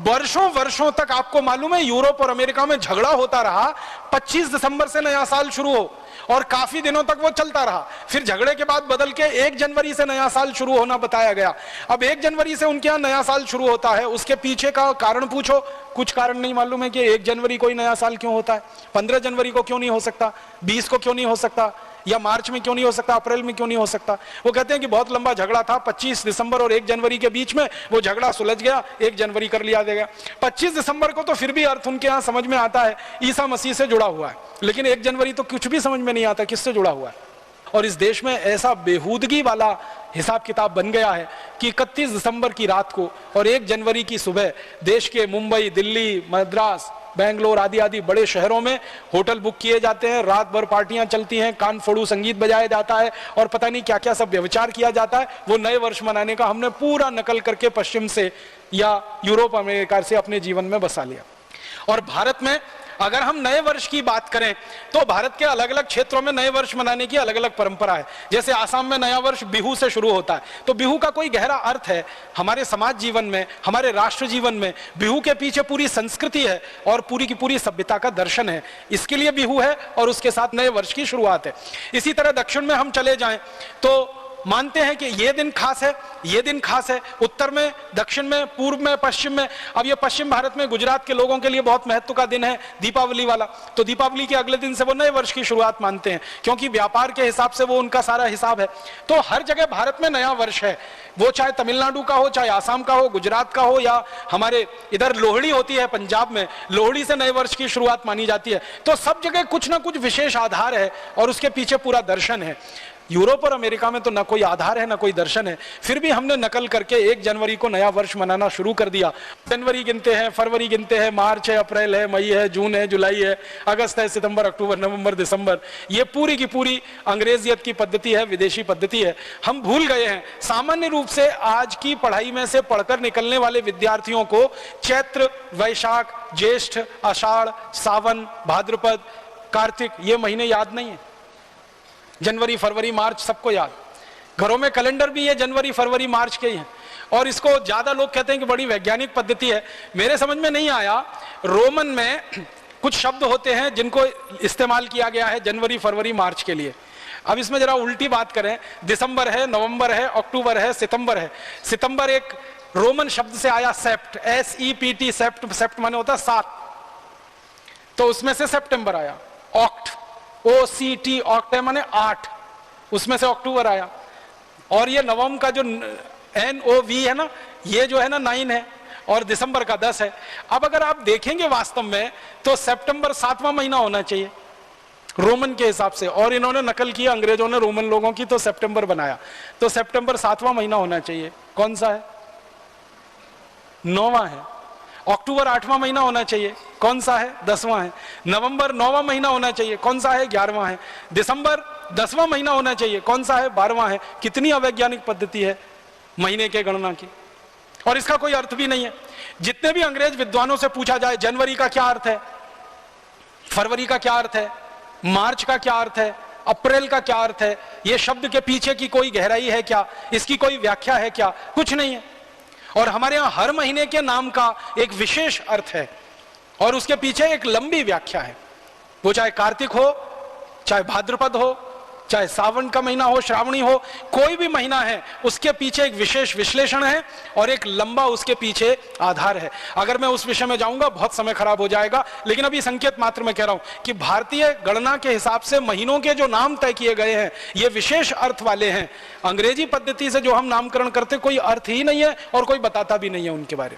वर्षों वर्षों तक आपको मालूम है यूरोप और अमेरिका में झगड़ा होता रहा। 25 दिसंबर से नया साल शुरू हो और काफी दिनों तक वो चलता रहा। फिर झगड़े के बाद बदल के 1 जनवरी से नया साल शुरू होना बताया गया। अब 1 जनवरी से उनके यहां नया साल शुरू होता है, उसके पीछे का कारण पूछो, कुछ कारण नहीं मालूम है कि 1 जनवरी को ही नया साल क्यों होता है, 15 जनवरी को क्यों नहीं हो सकता, 20 को क्यों नहीं हो सकता, या मार्च में क्यों नहीं हो सकता, अप्रैल में क्यों नहीं हो सकता। वो कहते हैं कि बहुत लंबा झगड़ा था, 25 दिसंबर और 1 जनवरी के बीच में वो झगड़ा सुलझ गया, 1 जनवरी कर लिया गया। 25 दिसंबर को तो फिर भी अर्थ उनके यहां समझ में आता है, ईसा मसीह से जुड़ा हुआ है, लेकिन 1 जनवरी तो कुछ भी समझ में नहीं आता किससे जुड़ा हुआ है। और इस देश में ऐसा बेहूदगी वाला हिसाब किताब बन गया है कि 31 दिसंबर की रात को और 1 जनवरी की सुबह देश के मुंबई, दिल्ली, मद्रास, बेंगलोर आदि आदि बड़े शहरों में होटल बुक किए जाते हैं, रात भर पार्टियां चलती हैं, कान फोड़ू संगीत बजाया जाता है और पता नहीं क्या क्या सब व्यभिचार किया जाता है। वो नए वर्ष मनाने का हमने पूरा नकल करके पश्चिम से या यूरोप अमेरिका से अपने जीवन में बसा लिया। और भारत में अगर हम नए वर्ष की बात करें तो भारत के अलग अलग क्षेत्रों में नए वर्ष मनाने की अलग अलग परंपरा है। जैसे आसाम में नया वर्ष बिहू से शुरू होता है, तो बिहू का कोई गहरा अर्थ है हमारे समाज जीवन में, हमारे राष्ट्र जीवन में। बिहू के पीछे पूरी संस्कृति है और पूरी की पूरी सभ्यता का दर्शन है, इसके लिए बिहू है और उसके साथ नए वर्ष की शुरुआत है। इसी तरह दक्षिण में हम चले जाएं तो मानते हैं कि ये दिन खास है, ये दिन खास है। उत्तर में, दक्षिण में, पूर्व में, पश्चिम में। अब ये पश्चिम भारत में गुजरात के लोगों के लिए बहुत महत्व का दिन है, दीपावली वाला। तो दीपावली के अगले दिन से वो नए वर्ष की शुरुआत मानते हैं, क्योंकि व्यापार के हिसाब से वो उनका सारा हिसाब है। तो हर जगह भारत में नया वर्ष है, वो चाहे तमिलनाडु का हो, चाहे आसाम का हो, गुजरात का हो, या हमारे इधर लोहड़ी होती है पंजाब में, लोहड़ी से नए वर्ष की शुरुआत मानी जाती है। तो सब जगह कुछ ना कुछ विशेष आधार है और उसके पीछे पूरा दर्शन है। यूरोप और अमेरिका में तो ना कोई आधार है ना कोई दर्शन है, फिर भी हमने नकल करके 1 जनवरी को नया वर्ष मनाना शुरू कर दिया। जनवरी गिनते हैं, फरवरी गिनते हैं, मार्च है, अप्रैल है, मई है, जून है, जुलाई है, अगस्त है, सितंबर, अक्टूबर, नवंबर, दिसंबर। ये पूरी की पूरी अंग्रेजियत की पद्धति है, विदेशी पद्धति है। हम भूल गए हैं। सामान्य रूप से आज की पढ़ाई में से पढ़कर निकलने वाले विद्यार्थियों को चैत्र, वैशाख, ज्येष्ठ, आषाढ़, सावन, भाद्रपद, कार्तिक ये महीने याद नहीं है। जनवरी, फरवरी, मार्च सबको याद। घरों में कैलेंडर भी है जनवरी, फरवरी, मार्च के ही हैं। और इसको ज्यादा लोग कहते हैं कि बड़ी वैज्ञानिक पद्धति है। मेरे समझ में नहीं आया, रोमन में कुछ शब्द होते हैं जिनको इस्तेमाल किया गया है जनवरी, फरवरी, मार्च के लिए। अब इसमें जरा उल्टी बात करें, दिसंबर है, नवंबर है, अक्टूबर है, सितंबर है। सितंबर एक रोमन शब्द से आया, सेप्ट, SEPT, सेप्ट, सेप्ट माने होता है 7, तो उसमें से सितंबर आया। ऑक्ट, OCT, ऑक्ट माने 8, उसमें से अक्टूबर आया। और ये नवंबर का जो NOV है ना, ये जो है ना 9 है, और दिसंबर का 10 है। अब अगर आप देखेंगे वास्तव में तो सितंबर 7वां महीना होना चाहिए रोमन के हिसाब से, और इन्होंने नकल किया अंग्रेजों ने रोमन लोगों की, तो सितंबर बनाया। तो सितंबर 7वां महीना होना चाहिए, कौन सा है? 9वां है। अक्टूबर 8वां महीना होना चाहिए, कौन सा है? 10वां है। नवंबर 9वां महीना होना चाहिए, कौन सा है? 11वां है। दिसंबर 10वां महीना होना चाहिए, कौन सा है? 12वां है। कितनी अवैज्ञानिक पद्धति है महीने के गणना की, और इसका कोई अर्थ भी नहीं है। जितने भी अंग्रेज विद्वानों से पूछा जाए जनवरी का क्या अर्थ है, फरवरी का क्या अर्थ है, मार्च का क्या अर्थ है, अप्रैल का क्या अर्थ है, ये शब्द के पीछे की कोई गहराई है क्या, इसकी कोई व्याख्या है क्या? कुछ नहीं है। और हमारे यहां हर महीने के नाम का एक विशेष अर्थ है और उसके पीछे एक लंबी व्याख्या है। वो चाहे कार्तिक हो, चाहे भाद्रपद हो, चाहे सावन का महीना हो, श्रावणी हो, कोई भी महीना है, उसके पीछे एक विशेष विश्लेषण है और एक लंबा उसके पीछे आधार है। अगर मैं उस विषय में जाऊंगा बहुत समय खराब हो जाएगा, लेकिन अभी संकेत मात्र में कह रहा हूं कि भारतीय गणना के हिसाब से महीनों के जो नाम तय किए गए हैं ये विशेष अर्थ वाले हैं। अंग्रेजी पद्धति से जो हम नामकरण करते कोई अर्थ ही नहीं है और कोई बताता भी नहीं है उनके बारे में।